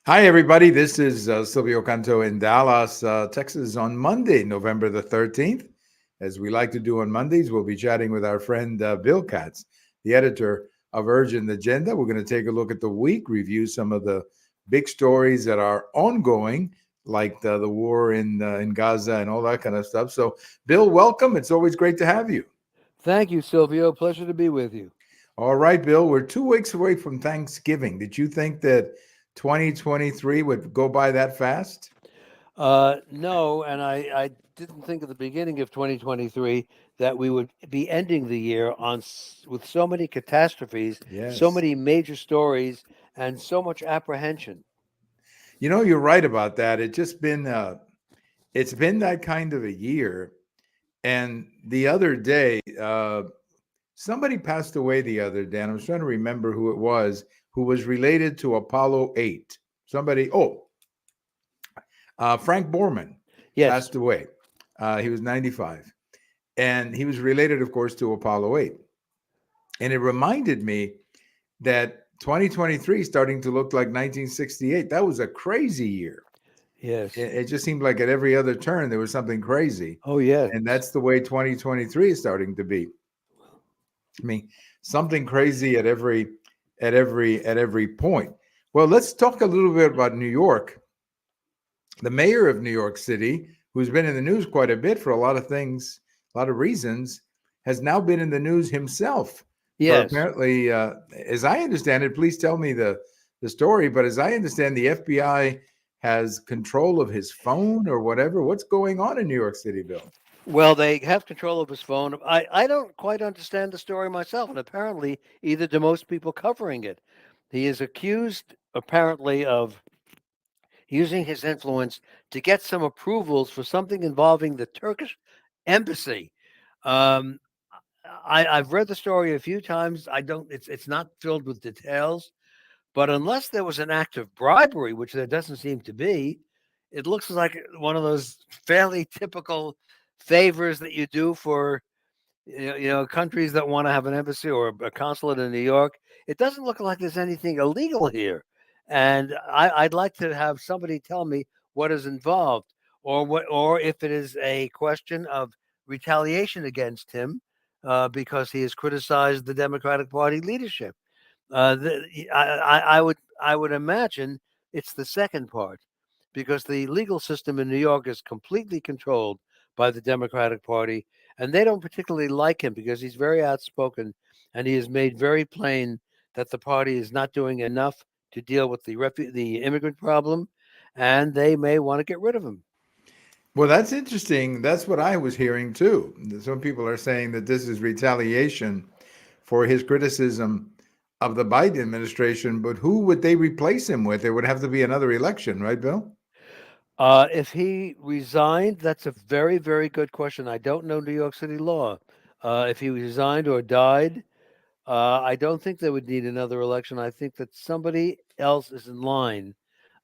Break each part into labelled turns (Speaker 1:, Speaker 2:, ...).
Speaker 1: Hi, everybody. This is Silvio Canto in Dallas, Texas on Monday, November the 13th. As we like to do on Mondays, we'll be chatting with our friend Bill Katz, the editor of Urgent Agenda. We're going to take a look at the week, review some of the big stories that are ongoing, like the war in Gaza and all that kind of stuff. So, Bill, welcome. It's always great to have you.
Speaker 2: Thank you, Silvio. Pleasure to be with you.
Speaker 1: All right, Bill, we're 2 weeks away from Thanksgiving. Did you think that 2023 would go by that fast?
Speaker 2: No, and I didn't think at the beginning of 2023 that we would be ending the year with so many catastrophes, so
Speaker 1: Yes.
Speaker 2: many major stories, and so much apprehension.
Speaker 1: You're right about that. It's been that kind of a year. And the other day, somebody passed away the other day, and I was trying to remember who it was, who was related to Apollo 8. Frank Borman
Speaker 2: Yes,
Speaker 1: passed away. He was 95. And he was related, of course, to Apollo 8. And it reminded me that 2023 is starting to look like 1968. That was a crazy year.
Speaker 2: yes.
Speaker 1: It just seemed like at every other turn there was something crazy,
Speaker 2: Oh, yes.
Speaker 1: and that's the way 2023 is starting to be. I mean, something crazy at every point. Well, let's talk a little bit about New York. The mayor of New York City, who's been in the news quite a bit for a lot of things, a lot of reasons, has now been in the news himself for
Speaker 2: Yes.
Speaker 1: apparently, as I understand it. Please tell me the story. But as I understand, the FBI has control of his phone or whatever. What's going on in New York City, Bill?
Speaker 2: Well, they have control of his phone. I don't quite understand the story myself, and apparently, either do most people covering it. He is accused, apparently, of using his influence to get some approvals for something involving the Turkish embassy. Um, I've read the story a few times. I don't. It's not filled with details, but unless there was an act of bribery, which there doesn't seem to be, it looks like one of those fairly typical favors that you do for countries that want to have an embassy or a consulate in New York. It doesn't look like there's anything illegal here, and I'd like to have somebody tell me what is involved, or if it is a question of retaliation against him because he has criticized the Democratic Party leadership. I would imagine it's the second part, because the legal system in New York is completely controlled by the Democratic Party, and they don't particularly like him because he's very outspoken, and he has made very plain that the party is not doing enough to deal with the immigrant problem, and they may want to get rid of him.
Speaker 1: Well, that's interesting. That's what I was hearing too. Some people are saying that this is retaliation for his criticism of the Biden administration, but who would they replace him with? There would have to be another election, right, Bill?
Speaker 2: If he resigned, that's a very, very good question. I don't know New York City law. If he resigned or died, I don't think they would need another election. I think that somebody else is in line,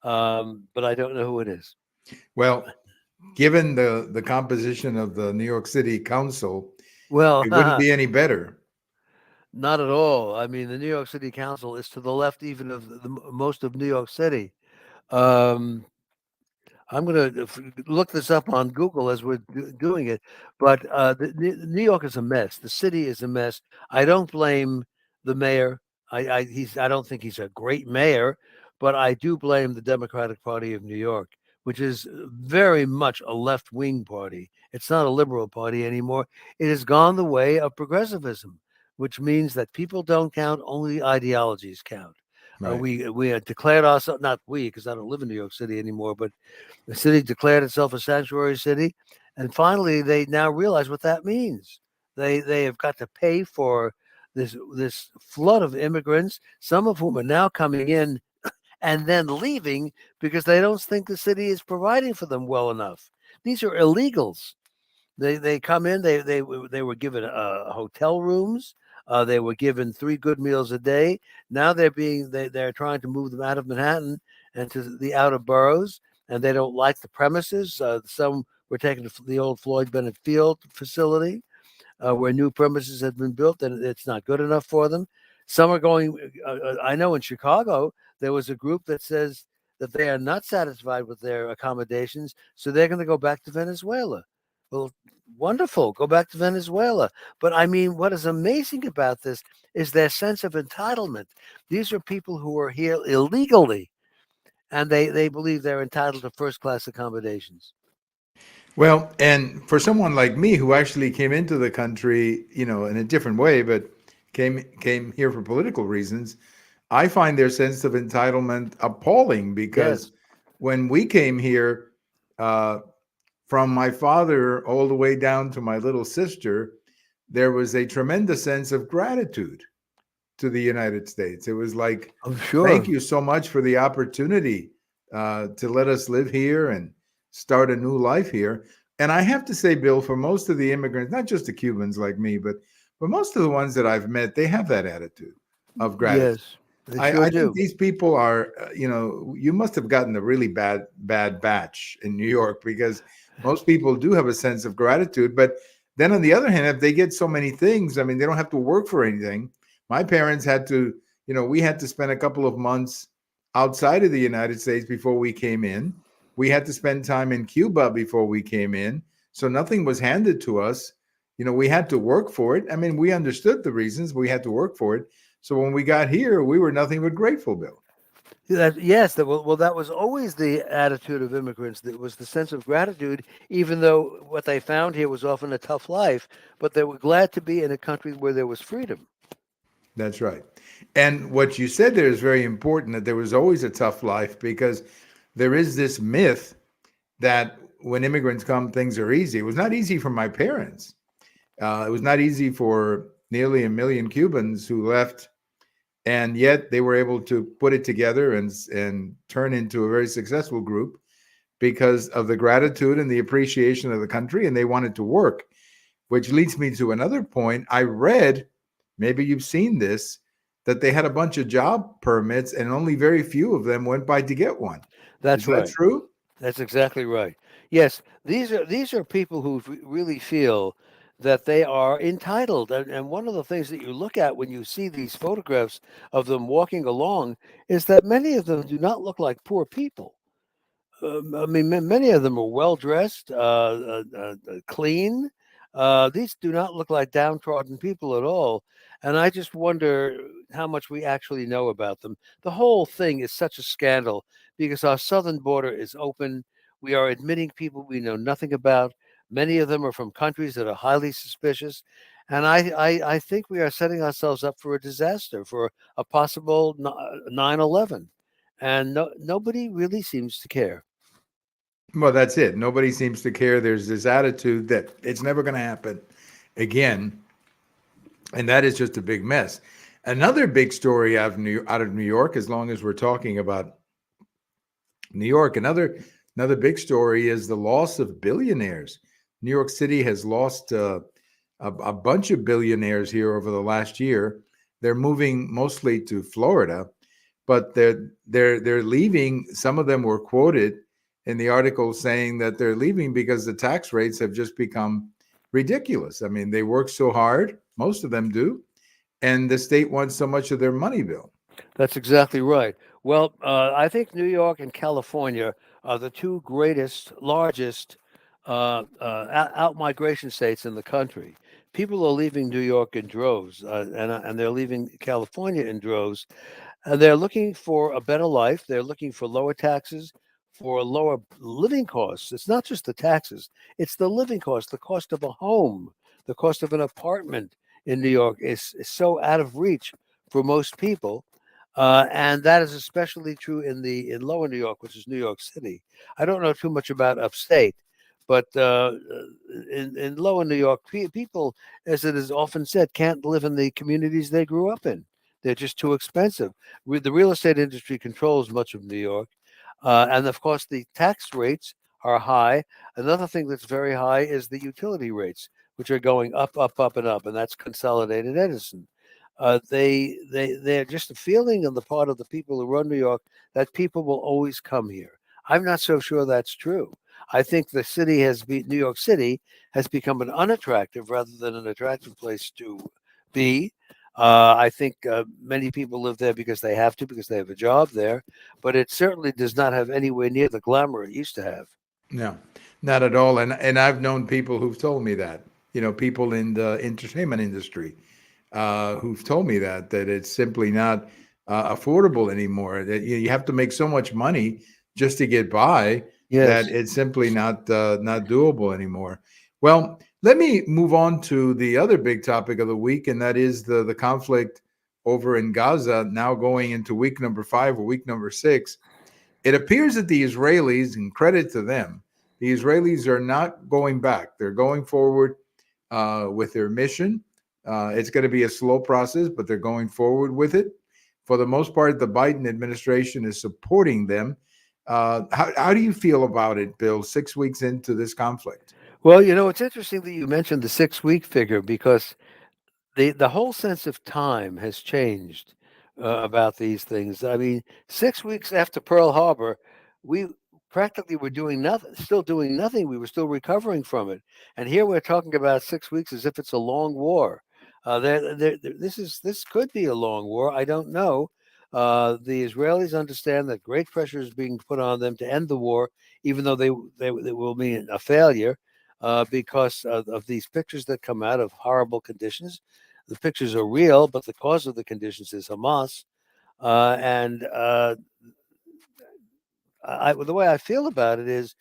Speaker 2: but I don't know who it is.
Speaker 1: Well, given the composition of the New York City Council,
Speaker 2: Well,
Speaker 1: it wouldn't be any better.
Speaker 2: not at all. I mean, the New York City Council is to the left even of most of New York City. Um, I'm going to look this up on Google as we're doing it. But New York is a mess. The city is a mess. I don't blame the mayor. I don't think he's a great mayor, but I do blame the Democratic Party of New York, which is very much a left wing party. It's not a liberal party anymore. It has gone the way of progressivism, which means that people don't count, only ideologies count.
Speaker 1: Right.
Speaker 2: We had declared ourselves, not we, because I don't live in New York City anymore, but the city declared itself a sanctuary city, and finally, they now realize what that means. They have got to pay for this flood of immigrants, some of whom are now coming in and then leaving because they don't think the city is providing for them well enough. These are illegals. They come in. They were given hotel rooms. They were given 3 good meals a day. Now they're trying to move them out of Manhattan and to the outer boroughs, and they don't like the premises. Some were taken to the old Floyd Bennett Field facility, where new premises have been built, and it's not good enough for them. Some are going. I know in Chicago there was a group that says that they are not satisfied with their accommodations, so they're going to go back to Venezuela. Well, wonderful, go back to Venezuela. But I mean, what is amazing about this is their sense of entitlement. These are people who are here illegally, and they believe they're entitled to first class accommodations.
Speaker 1: Well, and for someone like me who actually came into the country, in a different way, but came here for political reasons, I find their sense of entitlement appalling because
Speaker 2: Yes.
Speaker 1: when we came here, uh, from my father all the way down to my little sister, there was a tremendous sense of gratitude to the United States. It was like,
Speaker 2: I'm
Speaker 1: thank
Speaker 2: sure.
Speaker 1: you so much for the opportunity to let us live here and start a new life here. And I have to say, Bill, for most of the immigrants, not just the Cubans like me, but for most of the ones that I've met, they have that attitude of gratitude.
Speaker 2: Yes, they
Speaker 1: I
Speaker 2: sure
Speaker 1: think
Speaker 2: do.
Speaker 1: these people are, you must have gotten a really bad batch in New York because most people do have a sense of gratitude. But then on the other hand, if they get so many things, I mean, they don't have to work for anything. My parents had to, we had to spend a couple of months outside of the United States before we came in. We had to spend time in Cuba before we came in. So nothing was handed to us. We had to work for it. I mean, we understood the reasons we had to work for it. So when we got here, we were nothing but grateful, Bill.
Speaker 2: Yes, that was always the attitude of immigrants. That was the sense of gratitude, even though what they found here was often a tough life. But they were glad to be in a country where there was freedom.
Speaker 1: That's right. And what you said there is very important, that there was always a tough life because there is this myth that when immigrants come, things are easy. It was not easy for my parents. It was not easy for nearly a million Cubans who left, and yet they were able to put it together and turn into a very successful group because of the gratitude and the appreciation of the country, and they wanted to work. Which leads me to another point. I read, maybe you've seen this, that they had a bunch of job permits and only very few of them went by to get one. Is
Speaker 2: That's
Speaker 1: that
Speaker 2: right.
Speaker 1: true?
Speaker 2: That's exactly right. Yes, these are people who really feel that they are entitled. And one of the things that you look at when you see these photographs of them walking along is that many of them do not look like poor people. I mean, many of them are well dressed, clean. These do not look like downtrodden people at all. And I just wonder how much we actually know about them. The whole thing is such a scandal because our southern border is open. We are admitting people we know nothing about. Many of them are from countries that are highly suspicious. And I think we are setting ourselves up for a disaster, for a possible 9/11. And nobody really seems to care.
Speaker 1: Well, that's it. Nobody seems to care. There's this attitude that it's never going to happen again. And that is just a big mess. Another big story out of New York, as long as we're talking about New York, another big story is the loss of billionaires. New York City has lost a bunch of billionaires here over the last year. They're moving mostly to Florida, but they're leaving. Some of them were quoted in the article saying that they're leaving because the tax rates have just become ridiculous. I mean, they work so hard, most of them do, and the state wants so much of their money, Bill.
Speaker 2: That's exactly right. Well, I think New York and California are the two greatest, largest out migration states in the country. People are leaving New York in droves, and they're leaving California in droves. And they're looking for a better life. They're looking for lower taxes, for lower living costs. It's not just the taxes, it's the living cost, the cost of a home, the cost of an apartment in New York is so out of reach for most people. And that is especially true in lower New York, which is New York City. I don't know too much about upstate, but in lower New York, people, as it is often said, can't live in the communities they grew up in. They're just too expensive. The real estate industry controls much of New York. And of course, the tax rates are high. Another thing that's very high is the utility rates, which are going up, up, up, and up. And that's Consolidated Edison. They're just a feeling on the part of the people who run New York that people will always come here. I'm not so sure that's true. I think New York City has become an unattractive rather than an attractive place to be. I think many people live there because they have to, because they have a job there, but it certainly does not have anywhere near the glamour it used to have.
Speaker 1: No, not at all. And I've known people who've told me that. People in the entertainment industry who've told me that it's simply not affordable anymore. That you have to make so much money just to get by that
Speaker 2: Yes.
Speaker 1: it's simply not doable anymore. Well, let me move on to the other big topic of the week, and that is the conflict over in Gaza, now going into week number 5 or week number 6. It appears that the Israelis, and credit to them, the Israelis are not going back. They're going forward with their mission. It's going to be a slow process, but they're going forward with it. For the most part, the Biden administration is supporting them. How do you feel about it, Bill, 6 weeks into this conflict?
Speaker 2: Well, it's interesting that you mentioned the 6 week figure because the whole sense of time has changed about these things. I mean, 6 weeks after Pearl Harbor, we practically were doing nothing, still doing nothing. We were still recovering from it, and here we're talking about 6 weeks as if it's a long war. This could be a long war. I don't know. The Israelis understand that great pressure is being put on them to end the war, even though they will mean a failure because of these pictures that come out of horrible conditions. The pictures are real, but the cause of the conditions is Hamas. And the way I feel about it is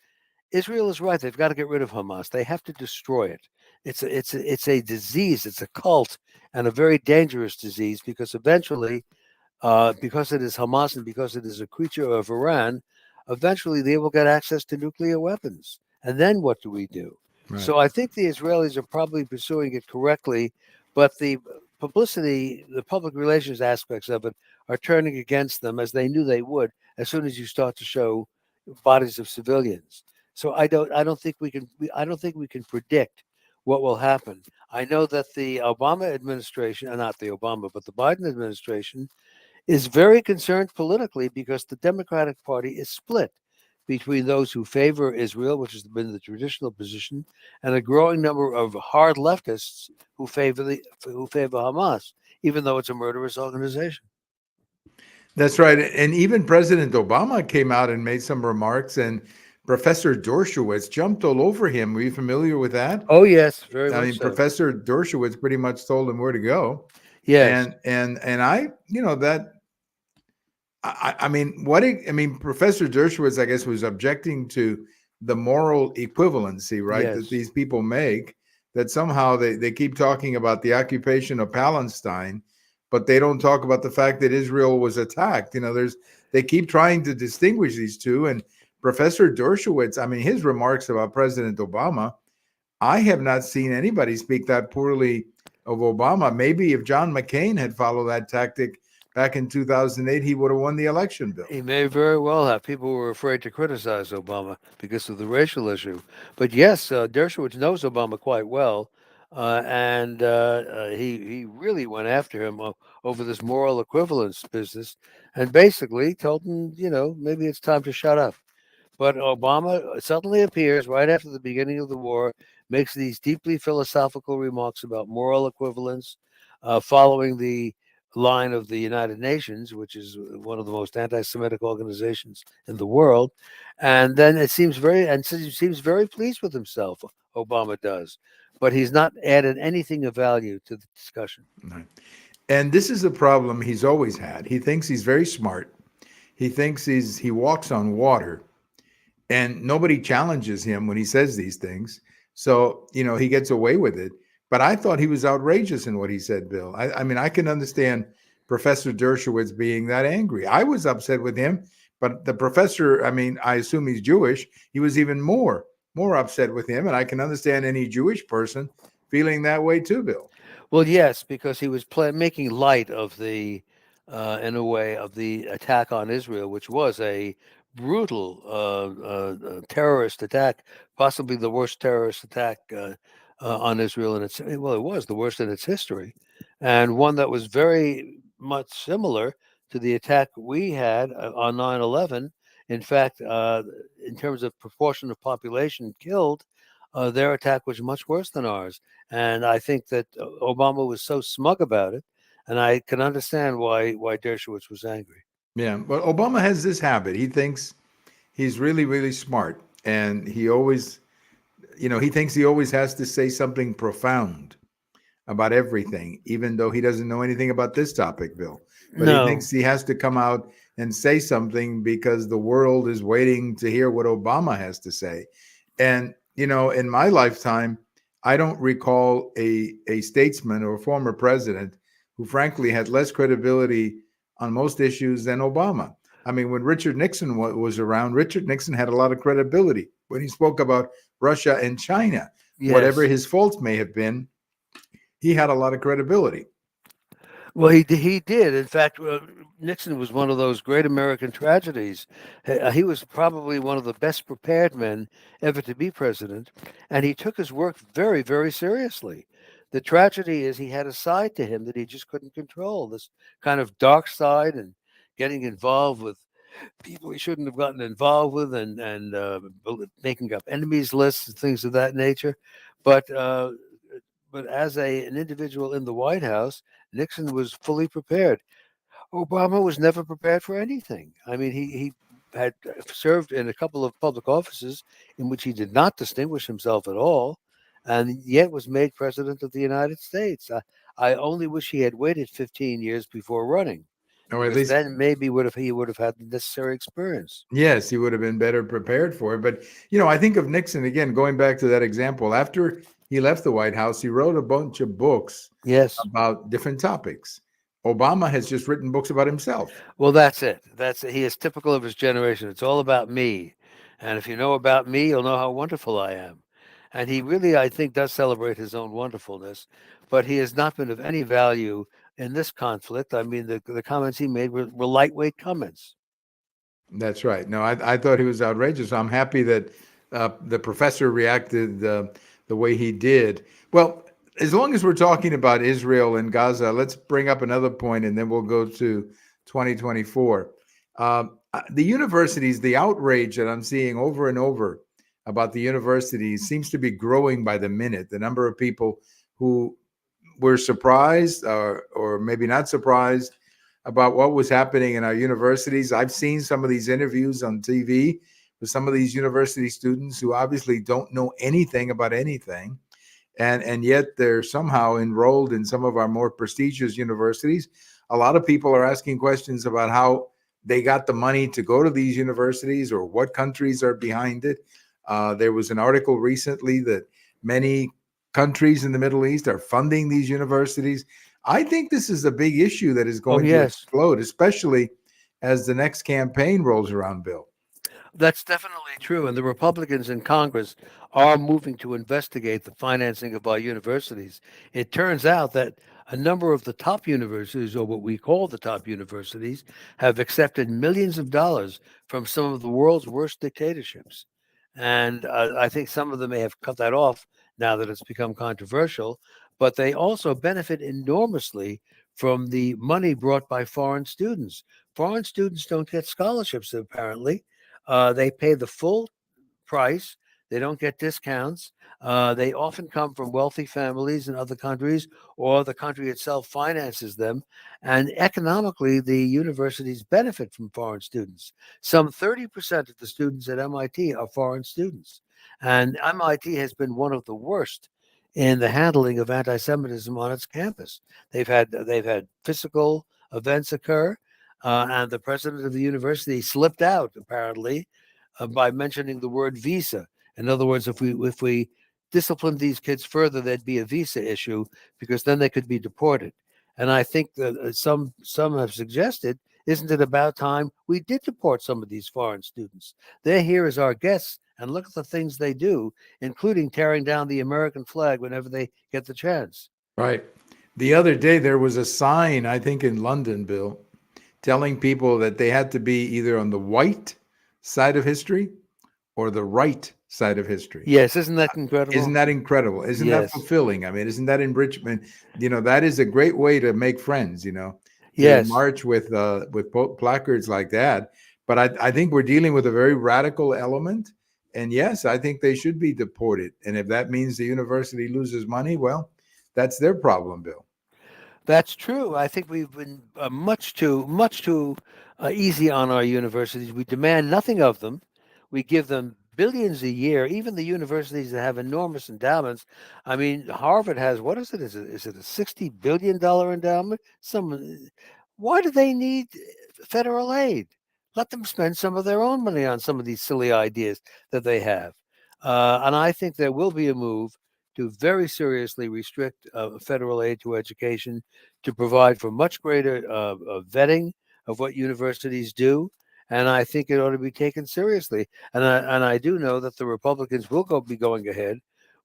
Speaker 2: Israel is right. They've got to get rid of Hamas. They have to destroy it. It's a disease. It's a cult and a very dangerous disease because eventually, because it is Hamas and because it is a creature of Iran, eventually they will get access to nuclear weapons. And then what do we do?
Speaker 1: Right.
Speaker 2: So I think the Israelis are probably pursuing it correctly, but the publicity, the public relations aspects of it are turning against them as they knew they would as soon as you start to show bodies of civilians. So I don't think we can predict what will happen. I know that the Obama administration, not the Obama, but the Biden administration is very concerned politically because the Democratic Party is split between those who favor Israel, which has been the traditional position, and a growing number of hard leftists who favor Hamas, even though it's a murderous organization.
Speaker 1: That's right. And even President Obama came out and made some remarks, and Professor Dershowitz jumped all over him. Were you familiar with that?
Speaker 2: Oh yes, very
Speaker 1: I
Speaker 2: much
Speaker 1: mean,
Speaker 2: so.
Speaker 1: Professor Dershowitz pretty much told him where to go.
Speaker 2: Yes,
Speaker 1: And I, that I mean, I mean, Professor Dershowitz, I guess, was objecting to the moral equivalency, right, that
Speaker 2: yes.
Speaker 1: these people make, that somehow they keep talking about the occupation of Palestine, but they don't talk about the fact that Israel was attacked. They keep trying to distinguish these two. And Professor Dershowitz, I mean, his remarks about President Obama, I have not seen anybody speak that poorly of Obama. Maybe if John McCain had followed that tactic back in 2008, he would have won the election, Bill.
Speaker 2: He may very well have. People were afraid to criticize Obama because of the racial issue. But yes, Dershowitz knows Obama quite well, and he really went after him over this moral equivalence business, and basically told him, maybe it's time to shut up. But Obama suddenly appears right after the beginning of the war, makes these deeply philosophical remarks about moral equivalence, following the line of the United Nations, which is one of the most anti-Semitic organizations in the world. And then he seems very pleased with himself. Obama does, but he's not added anything of value to the discussion.
Speaker 1: Right. And this is a problem he's always had. He thinks he's very smart. He thinks he walks on water, and nobody challenges him when he says these things. So, he gets away with it. But I thought he was outrageous in what he said, Bill. I mean, I can understand Professor Dershowitz being that angry. I was upset with him, but the professor, I mean, I assume he's Jewish. He was even more upset with him. And I can understand any Jewish person feeling that way too, Bill.
Speaker 2: Well, yes, because he was making light of in a way, of the attack on Israel, which was a brutal terrorist attack, possibly the worst terrorist attack on Israel it was the worst in its history, and one that was very much similar to the attack we had on 9/11. In fact, in terms of proportion of population killed, their attack was much worse than ours. And I think that Obama was so smug about it. and I can understand why Dershowitz was angry.
Speaker 1: Yeah, but Obama has this habit. He thinks he's really, really smart, and he always, he thinks he always has to say something profound about everything, even though he doesn't know anything about this topic, Bill. But he
Speaker 2: No,
Speaker 1: thinks he has to come out and say something because the world is waiting to hear what Obama has to say. And, in my lifetime, I don't recall a statesman or a former president who, frankly, had less credibility on most issues than Obama. I mean, when Richard Nixon was around, Richard Nixon had a lot of credibility when he spoke about Russia and China. Whatever
Speaker 2: yes.
Speaker 1: his faults may have been, he had a lot of credibility.
Speaker 2: Well, he did. In fact, Nixon was one of those great American tragedies. He was probably one of the best prepared men ever to be president, and he took his work very, very seriously. The tragedy is he had a side to him that he just couldn't control, this kind of dark side and getting involved with people he shouldn't have gotten involved with, and making up enemies lists and things of that nature. But as an individual in the White House, Nixon was fully prepared. Obama was never prepared for anything. I mean, he had served in a couple of public offices in which he did not distinguish himself at all, and yet was made president of the United States. I only wish he had waited 15 years before running,
Speaker 1: Or at
Speaker 2: because
Speaker 1: least,
Speaker 2: then maybe he would have had the necessary experience.
Speaker 1: yes, he would have been better prepared for it. But, I think of Nixon again, going back to that example. After he left the White House, he wrote a bunch of books
Speaker 2: Yes.
Speaker 1: about different topics. Obama has just written books about himself.
Speaker 2: Well, that's it. He is typical of his generation. It's all about me. And if you know about me, you'll know how wonderful I am. And he really, I think, does celebrate his own wonderfulness, but he has not been of any value in this conflict. I mean, the comments he made were lightweight comments.
Speaker 1: That's right. No, I thought he was outrageous. I'm happy that the professor reacted the way he did. Well, as long as we're talking about Israel and Gaza, let's bring up another point and then we'll go to 2024. The universities, the outrage that I'm seeing over and over about the universities seems to be growing by the minute. The number of people who were surprised or maybe not surprised about what was happening in our universities. I've seen some of these interviews on TV with some of these university students who obviously don't know anything about anything, and yet they're somehow enrolled in some of our more prestigious universities. A lot of people are asking questions about how they got the money to go to these universities or what countries are behind it. There was an article recently that many countries in the Middle East are funding these universities. I think this is a big issue that is
Speaker 2: Oh,
Speaker 1: going to
Speaker 2: yes.
Speaker 1: explode, especially as the next campaign rolls around, Bill.
Speaker 2: That's definitely true. And the Republicans in Congress are moving to investigate the financing of our universities. It turns out that a number of the top universities, or what we call the top universities, have accepted millions of dollars from some of the world's worst dictatorships. And I think some of them may have cut that off now that it's become controversial, but they also benefit enormously from the money brought by foreign students. Foreign students don't get scholarships, apparently. They pay the full price. They don't get discounts. They often come from wealthy families in other countries, or the country itself finances them. And economically, the universities benefit from foreign students. Some 30% of the students at MIT are foreign students. And MIT has been one of the worst in the handling of anti-Semitism on its campus. They've had physical events occur, and the president of the university slipped out apparently by mentioning the word visa. In other words, if we disciplined these kids further, there'd be a visa issue because then they could be deported. And I think that some have suggested, isn't it about time we did deport some of these foreign students? They're here as our guests, and look at the things they do, including tearing down the American flag whenever they get the chance.
Speaker 1: Right. The other day, there was a sign, I think in London, Bill, telling people that they had to be either on the white side of history or the right side of history.
Speaker 2: Yes, isn't that
Speaker 1: Isn't
Speaker 2: incredible?
Speaker 1: that incredible? Isn't that
Speaker 2: Yes,
Speaker 1: fulfilling? I mean, isn't that enrichment? That is a great way to make friends, to
Speaker 2: yes.
Speaker 1: march with placards like that. But I think we're dealing with a very radical element. And yes, I think they should be deported. And if that means the university loses money, well, that's their problem, Bill.
Speaker 2: That's true. I think we've been much too easy on our universities. We demand nothing of them. We give them billions a year. Even the universities that have enormous endowments. I mean, Harvard has what is it? Is it a $60 billion endowment? Why do they need federal aid? Let them spend some of their own money on some of these silly ideas that they have. And I think there will be a move to very seriously restrict federal aid to education, to provide for much greater vetting of what universities do. And I think it ought to be taken seriously. And I do know that the Republicans will be going ahead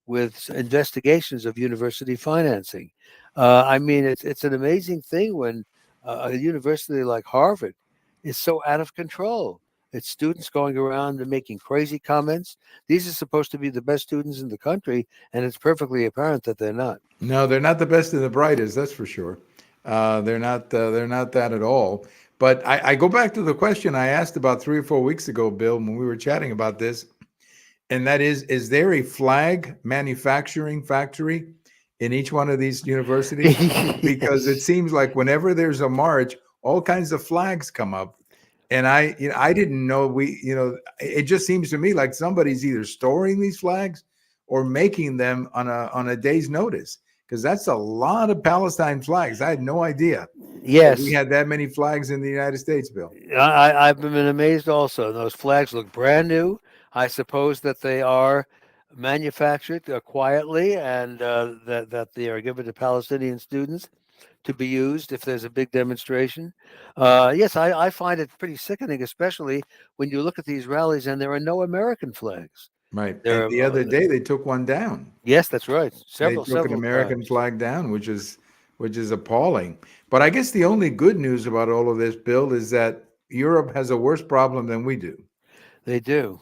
Speaker 2: with investigations of university financing. I mean, it's an amazing thing when a university like Harvard is so out of control. It's students going around and making crazy comments. These are supposed to be the best students in the country, and it's perfectly apparent that they're not.
Speaker 1: No, they're not the best and the brightest, that's for sure. They're not. They're not that at all. But I go back to the question I asked about 3 or 4 weeks ago, Bill, when we were chatting about this, and that is there a flag manufacturing factory in each one of these universities? Because it
Speaker 2: Yes.
Speaker 1: seems like whenever there's a march, all kinds of flags come up. And I didn't know it just seems to me like somebody's either storing these flags or making them on a day's notice, because that's a lot of Palestine flags. I had no idea that we
Speaker 2: Yes.
Speaker 1: had that many flags in the United States, Bill.
Speaker 2: I've been amazed also. Those flags look brand new. I suppose that they are manufactured quietly and that they are given to Palestinian students to be used if there's a big demonstration. Yes, I find it pretty sickening, especially when you look at these rallies and there are no American flags.
Speaker 1: Right. And
Speaker 2: There
Speaker 1: the
Speaker 2: are,
Speaker 1: other day they took one down.
Speaker 2: yes, that's right.
Speaker 1: They
Speaker 2: Several,
Speaker 1: took an
Speaker 2: several
Speaker 1: American
Speaker 2: times.
Speaker 1: flag down, which is appalling. But I guess the only good news about all of this, Bill, is that Europe has a worse problem than we do.
Speaker 2: They do.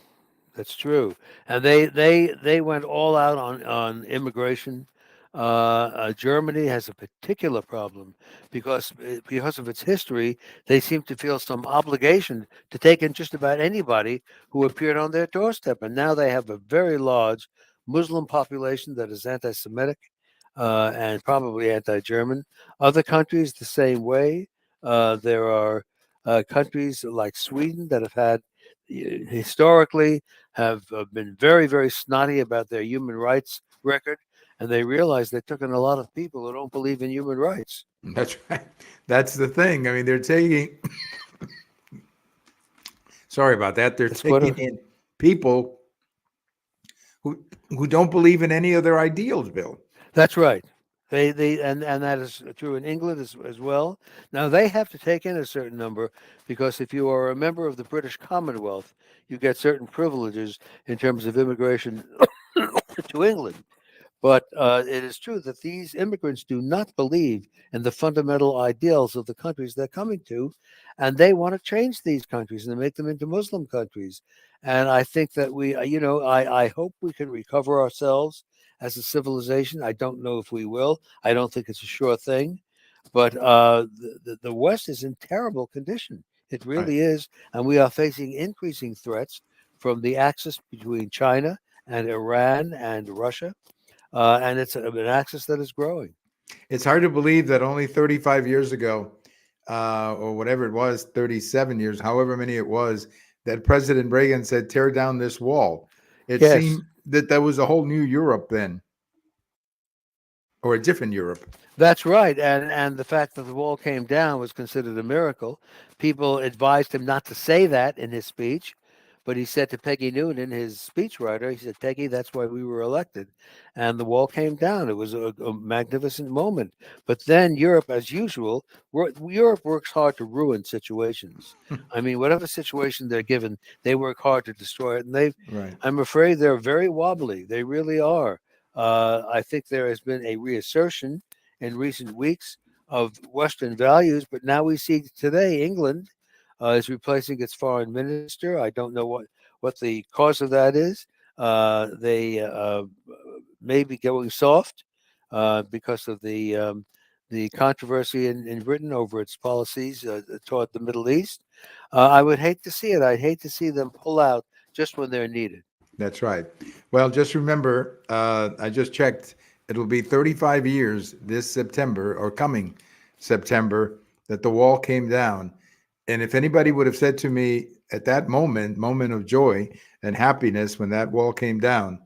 Speaker 2: That's true, and they went all out on immigration. Germany has a particular problem because of its history. They seem to feel some obligation to take in just about anybody who appeared on their doorstep, and now they have a very large Muslim population that is anti-Semitic and probably anti-German. Other countries the same way. There are countries like Sweden that have had historically have been very, very snotty about their human rights record, and they realize they took in a lot of people who don't believe in human rights.
Speaker 1: That's right. That's the thing. I mean, they're taking, sorry about that, they're
Speaker 2: That's quite
Speaker 1: taking
Speaker 2: a,
Speaker 1: in people who don't believe in any of their ideals, Bill.
Speaker 2: that's right. And that is true in England as well. Now they have to take in a certain number because if you are a member of the British Commonwealth, you get certain privileges in terms of immigration to England. But it is true that these immigrants do not believe in the fundamental ideals of the countries they're coming to, and they want to change these countries and make them into Muslim countries. And I think that I hope we can recover ourselves as a civilization. I don't know if we will. I don't think it's a sure thing. But the West is in terrible condition. It
Speaker 1: Right.
Speaker 2: really is. And we are facing increasing threats from the axis between China and Iran and Russia and it's an axis that is growing.
Speaker 1: It's hard to believe that only 35 years ago, or whatever it was, 37 years, however many it was, that President Reagan said, tear down this wall. It
Speaker 2: Yes,
Speaker 1: seemed that there was a whole new Europe then, or a different Europe.
Speaker 2: that's right. And the fact that the wall came down was considered a miracle. People advised him not to say that in his speech, but he said to Peggy Noonan, his speechwriter, he said, Peggy, that's why we were elected. And the wall came down. It was a magnificent moment. But then Europe, as usual, Europe works hard to ruin situations. I mean, whatever situation they're given, they work hard to destroy it. And
Speaker 1: Right.
Speaker 2: I'm afraid they're very wobbly. They really are. I think there has been a reassertion in recent weeks of Western values, but now we see today England is replacing its foreign minister. I don't know what the cause of that is. They may be going soft because of the controversy in Britain over its policies toward the Middle East. I would hate to see it. I'd hate to see them pull out just when they're needed.
Speaker 1: That's right. Well, just remember, I just checked. It'll be 35 years this September, or coming September, that the wall came down. And if anybody would have said to me at that moment of joy and happiness when that wall came down,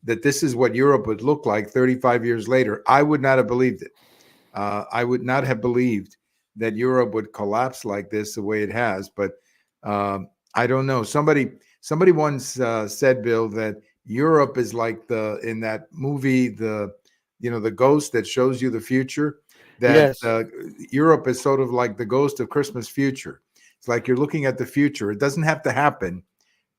Speaker 1: that this is what Europe would look like 35 years later, I would not have believed it. I would not have believed that Europe would collapse like this the way it has. But I don't know. Somebody once said, Bill, that Europe is like the in that movie, the ghost that shows you the future. That
Speaker 2: Yes.
Speaker 1: Europe is sort of like the ghost of Christmas future. It's like you're looking at the future. It doesn't have to happen,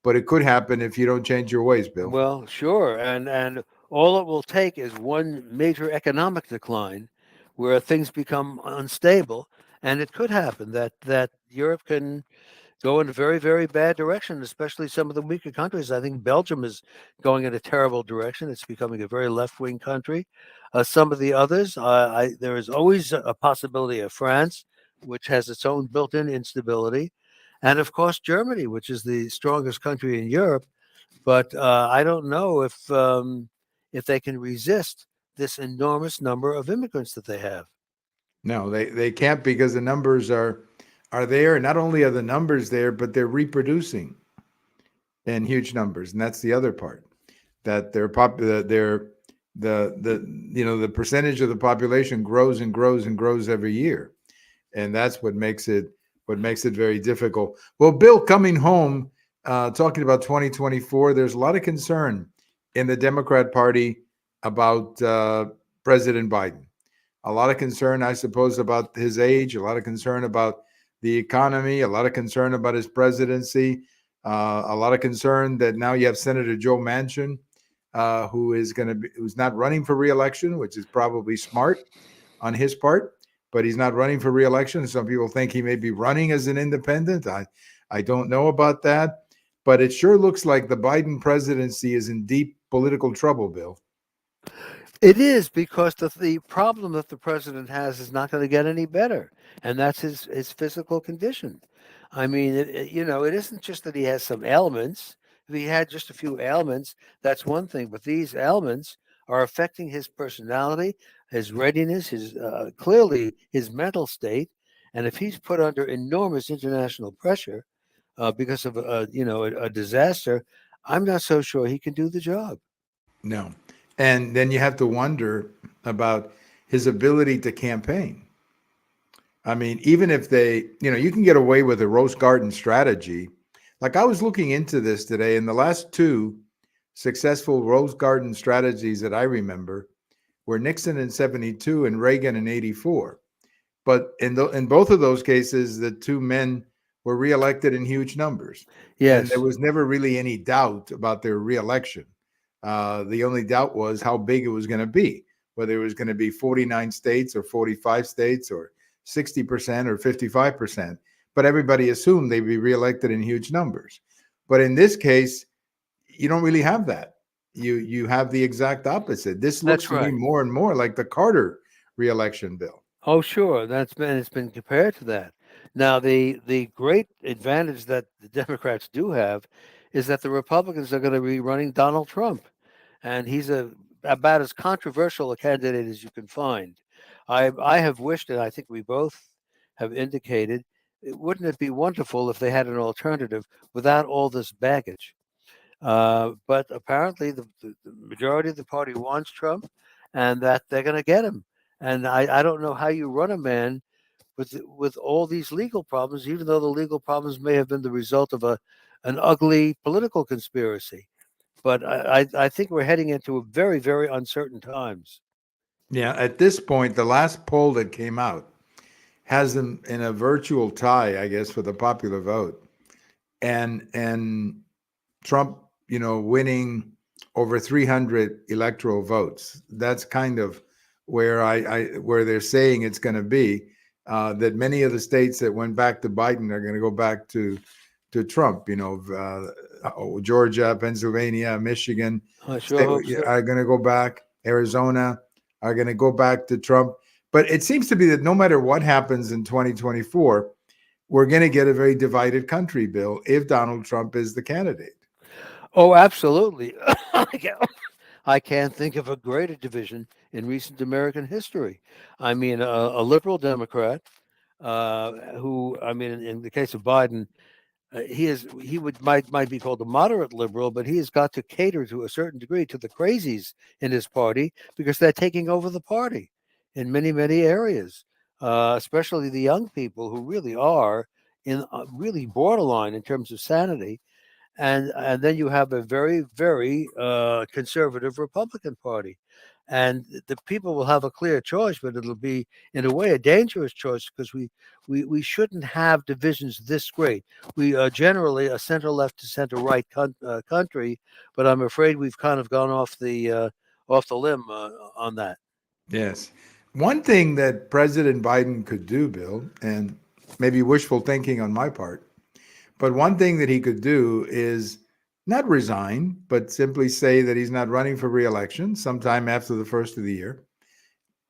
Speaker 1: but it could happen if you don't change your ways, Bill.
Speaker 2: Well, sure, and all it will take is one major economic decline, where things become unstable, and it could happen that Europe can go in a very, very bad direction, especially some of the weaker countries. I think Belgium is going in a terrible direction. It's becoming a very left-wing country. Some of the others, there is always a possibility of France, which has its own built-in instability, and of course Germany, which is the strongest country in Europe. But I don't know if they can resist this enormous number of immigrants that they have.
Speaker 1: No, they can't because the numbers are there. Not only are the numbers there, but they're reproducing in huge numbers, and that's the other part. That the percentage of the population grows and grows and grows every year, and that's what makes it very difficult. Well, Bill, coming home, talking about 2024, there's a lot of concern in the Democrat Party about President Biden. A lot of concern, I suppose, about his age, a lot of concern about the economy, a lot of concern about his presidency, a lot of concern that now you have Senator Joe Manchin, who's not running for reelection, which is probably smart on his part, but he's not running for reelection. Some people think he may be running as an independent. I don't know about that, but it sure looks like the Biden presidency is in deep political trouble, Bill.
Speaker 2: It is because the problem that the president has is not going to get any better, and that's his physical condition. I mean, it isn't just that he has some ailments. If he had just a few ailments, that's one thing, but these ailments are affecting his personality, his readiness, his clearly his mental state, and if he's put under enormous international pressure because of a disaster, I'm not so sure he can do the job.
Speaker 1: No. And then you have to wonder about his ability to campaign. I mean, even if you can get away with a rose garden strategy. Like I was looking into this today, and the last two successful rose garden strategies that I remember were Nixon in 72 and Reagan in 84. But in both of those cases, the two men were reelected in huge numbers. And there
Speaker 2: Yes.
Speaker 1: was never really any doubt about their reelection. The only doubt was how big it was going to be, whether it was going to be 49 states or 45 states or 60% or 55%. But everybody assumed they'd be reelected in huge numbers. But in this case, you don't really have that. You have the exact opposite. This looks
Speaker 2: That's
Speaker 1: to me
Speaker 2: right.
Speaker 1: more and more like the Carter reelection bill.
Speaker 2: Oh, sure. It's been compared to that. Now, the great advantage that the Democrats do have is that the Republicans are going to be running Donald Trump, and he's about as controversial a candidate as you can find. I have wished, and I think we both have indicated, wouldn't it be wonderful if they had an alternative without all this baggage? But apparently, the majority of the party wants Trump, and that they're going to get him. And I don't know how you run a man with all these legal problems, even though the legal problems may have been the result of an ugly political conspiracy. But I think we're heading into a very, very uncertain times.
Speaker 1: Yeah, at this point, the last poll that came out has them in a virtual tie, I guess, for the popular vote, and Trump, winning over 300 electoral votes. That's kind of where where they're saying it's going to be. That many of the states that went back to Biden are going to go back to Trump. Georgia, Pennsylvania, Michigan
Speaker 2: I sure hope so.
Speaker 1: are going to go back. Arizona are going to go back to Trump. But it seems to be that no matter what happens in 2024, we're going to get a very divided country, Bill, if Donald Trump is the candidate.
Speaker 2: Oh, absolutely. I can't think of a greater division in recent American history. I mean, a liberal Democrat who, I mean, in the case of Biden, he might be called a moderate liberal, but he has got to cater to a certain degree to the crazies in his party because they're taking over the party in many areas, especially the young people who really are in really borderline in terms of sanity. And then you have a very conservative Republican Party, and the people will have a clear choice, but it'll be in a way a dangerous choice because we shouldn't have divisions this great. We are generally a center left to center right country, but I'm afraid we've kind of gone off the limb on that.
Speaker 1: Yes. One thing that President Biden could do, Bill, and maybe wishful thinking on my part, but one thing that he could do is not resign, but simply say that he's not running for reelection sometime after the first of the year,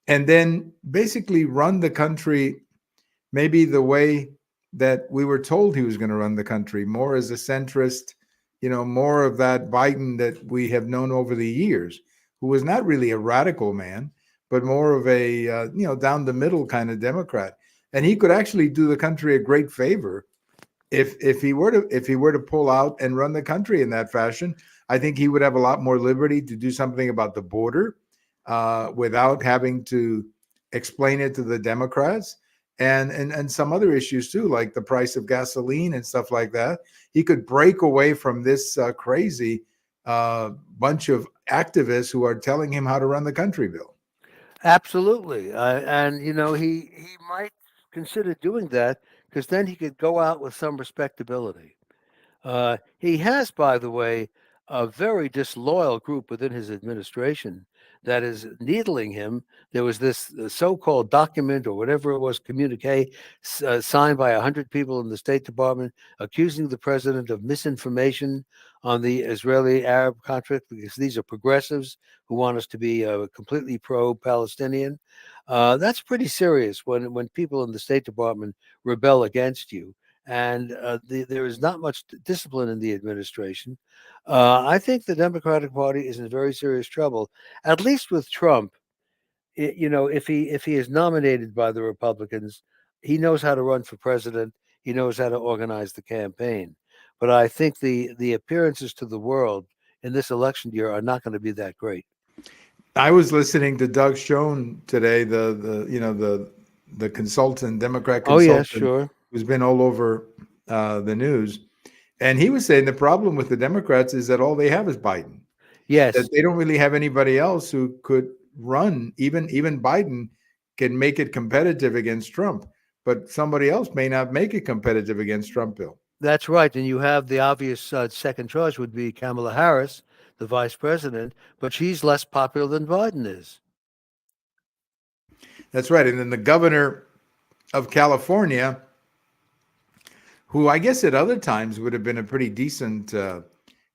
Speaker 1: and then basically run the country maybe the way that we were told he was going to run the country, more as a centrist, more of that Biden that we have known over the years, who was not really a radical man, but more of a down the middle kind of Democrat. And he could actually do the country a great favor if he were to pull out and run the country in that fashion. I think he would have a lot more liberty to do something about the border without having to explain it to the Democrats, and some other issues too, like the price of gasoline and stuff like that. He could break away from this crazy bunch of activists who are telling him how to run the country, Bill.
Speaker 2: Absolutely, and he might consider doing that because then he could go out with some respectability. He has, by the way, a very disloyal group within his administration that is needling him. There was this so-called document or whatever it was, communique, signed by 100 people in the State Department accusing the president of misinformation on the Israeli-Arab conflict because these are progressives who want us to be completely pro-Palestinian. That's pretty serious when people in the State Department rebel against you, and there is not much discipline in the administration. I think the Democratic Party is in very serious trouble, at least with Trump. If he is nominated by the Republicans, he knows how to run for president. He knows how to organize the campaign. But I think the appearances to the world in this election year are not going to be that great.
Speaker 1: I was listening to Doug Schoen today, the consultant, Democrat
Speaker 2: Oh yes,
Speaker 1: consultant,
Speaker 2: sure.
Speaker 1: who's been all over the news, and he was saying the problem with the Democrats is that all they have is Biden.
Speaker 2: Yes,
Speaker 1: That they don't really have anybody else who could run. Even Biden can make it competitive against Trump, but somebody else may not make it competitive against Trump, Bill.
Speaker 2: that's right. And you have the obvious second choice would be Kamala Harris, the vice president, but she's less popular than Biden is.
Speaker 1: That's right. And then the governor of California, who I guess at other times would have been a pretty decent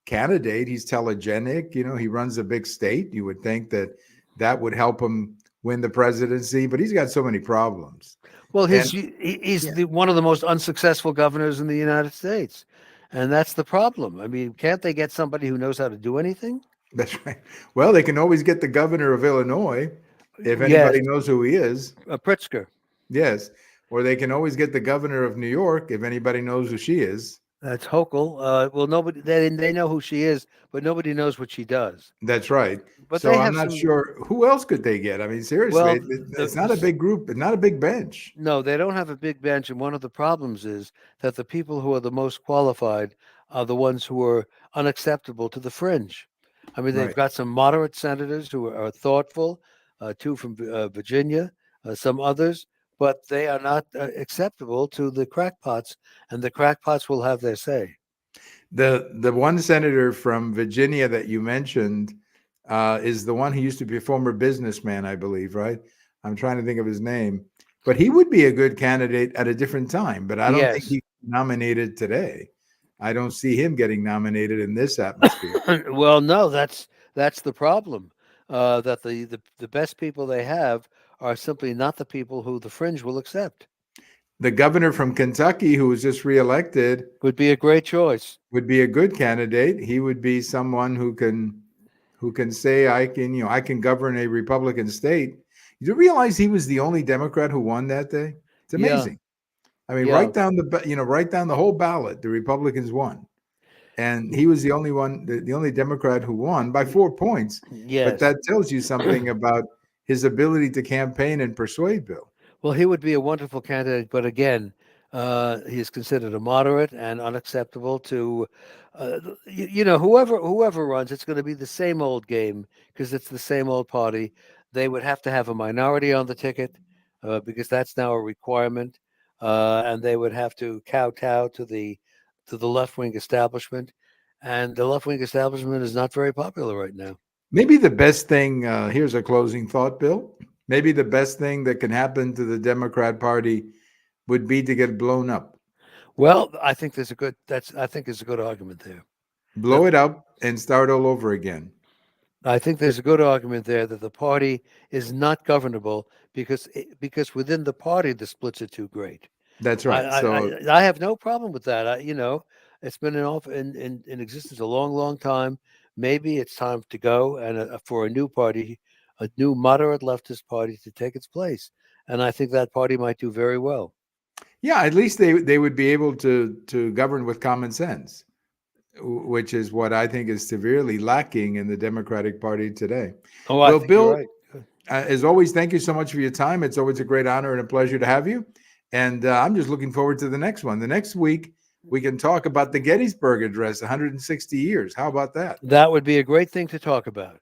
Speaker 1: candidate. He's telegenic, he runs a big state. You would think that would help him win the presidency, but he's got so many problems.
Speaker 2: Well,
Speaker 1: And
Speaker 2: he's
Speaker 1: yeah,
Speaker 2: one of the most unsuccessful governors in the United States, and that's the problem. I mean, can't they get somebody who knows how to do anything?
Speaker 1: that's right. Well, they can always get the governor of Illinois if
Speaker 2: Yes,
Speaker 1: anybody knows who he is.
Speaker 2: Pritzker.
Speaker 1: Yes. Or they can always get the governor of New York if anybody knows who she is.
Speaker 2: That's Hochul. Well, nobody they know who she is, but nobody knows what she does.
Speaker 1: That's right.
Speaker 2: But
Speaker 1: So
Speaker 2: they
Speaker 1: I'm
Speaker 2: have
Speaker 1: not
Speaker 2: some.
Speaker 1: sure who else could they get. I mean, seriously,
Speaker 2: Well,
Speaker 1: it's not a big group. It's not a big bench.
Speaker 2: no, they don't have a big bench, and one of the problems is that the people who are the most qualified are the ones who are unacceptable to the fringe. I mean, they've
Speaker 1: Right.
Speaker 2: got some moderate senators who are thoughtful, two from Virginia, some others, but they are not acceptable to the crackpots, and the crackpots will have their say.
Speaker 1: The one senator from Virginia that you mentioned is the one who used to be a former businessman, I believe, right? I'm trying to think of his name, but he would be a good candidate at a different time. But I don't think
Speaker 2: Yes.
Speaker 1: he's nominated today. I don't see him getting nominated in this atmosphere.
Speaker 2: Well, no, that's the problem. That the best people they have are simply not the people who the fringe will accept.
Speaker 1: The governor from Kentucky, who was just reelected,
Speaker 2: Would be a great choice.
Speaker 1: would be a good candidate. He would be someone who can who can say I can govern a Republican state. You realize he was the only Democrat who won that day? It's
Speaker 2: Yeah,
Speaker 1: amazing. I mean,
Speaker 2: yeah,
Speaker 1: right down the whole ballot, the Republicans won, and he was the only one, the only Democrat who won by 4 points. But
Speaker 2: yes.
Speaker 1: that tells you something about his ability to campaign and persuade, Bill.
Speaker 2: Well, he would be a wonderful candidate, but again, he is considered a moderate and unacceptable to, whoever runs. It's going to be the same old game because it's the same old party. They would have to have a minority on the ticket because that's now a requirement, and they would have to kowtow to the left wing establishment, and the left wing establishment is not very popular right now.
Speaker 1: Maybe the best thing, here's a closing thought, Bill. Maybe the best thing that can happen to the Democrat Party would be to get blown up.
Speaker 2: Well, I think there's a good argument there.
Speaker 1: Blow it up and start all over again.
Speaker 2: I think there's a good argument there that the party is not governable because within the party the splits are too great.
Speaker 1: That's
Speaker 2: I
Speaker 1: right.
Speaker 2: I,
Speaker 1: So,
Speaker 2: I have no problem with that. It's been in existence a long, long time. Maybe it's time to go and for a new party, a new moderate leftist party to take its place, and I think that party might do very well.
Speaker 1: yeah, at least they would be able to govern with common sense, which is what I think is severely lacking in the Democratic Party today.
Speaker 2: Oh, I
Speaker 1: Well,
Speaker 2: think you're
Speaker 1: Bill,
Speaker 2: right.
Speaker 1: as always, thank you so much for your time. It's always a great honor and a pleasure to have you. And I'm just looking forward to the next one. The next week, we can talk about the Gettysburg Address, 160 years. How about that?
Speaker 2: That would be a great thing to talk about.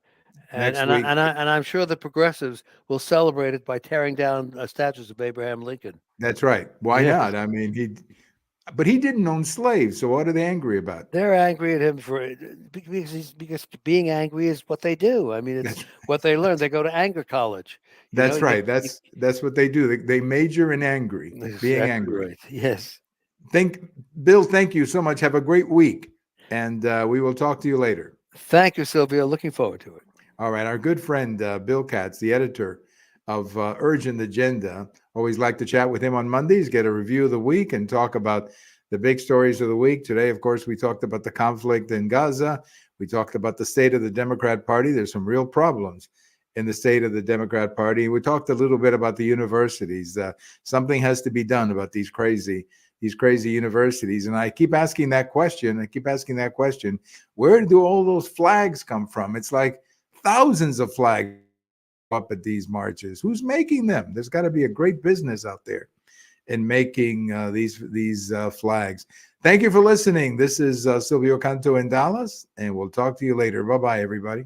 Speaker 2: And
Speaker 1: Next
Speaker 2: and I,
Speaker 1: week.
Speaker 2: and I'm sure the progressives will celebrate it by tearing down statues of Abraham Lincoln.
Speaker 1: That's right. Why
Speaker 2: Yes,
Speaker 1: not? I mean, but he didn't own slaves. So what are they angry about?
Speaker 2: they're angry at him for because being angry is what they do. I mean, it's
Speaker 1: That's
Speaker 2: what they learn. They go to anger college.
Speaker 1: that's
Speaker 2: You,
Speaker 1: right. That's what they do. They major in being
Speaker 2: exactly
Speaker 1: angry.
Speaker 2: right. Yes.
Speaker 1: Bill, thank you so much. Have a great week. And we will talk to you later.
Speaker 2: Thank you, Sylvia. Looking forward to it.
Speaker 1: All right. Our good friend, Bill Katz, the editor of Urgent Agenda. Always like to chat with him on Mondays, get a review of the week, and talk about the big stories of the week. Today, of course, we talked about the conflict in Gaza. We talked about the state of the Democrat Party. There's some real problems in the state of the Democrat Party. We talked a little bit about the universities. Something has to be done about these crazy universities. And I keep asking that question. Where do all those flags come from? It's like thousands of flags up at these marches. Who's making them? There's got to be a great business out there in making these flags. Thank you for listening. This is Silvio Canto in Dallas, and we'll talk to you later. Bye-bye, everybody.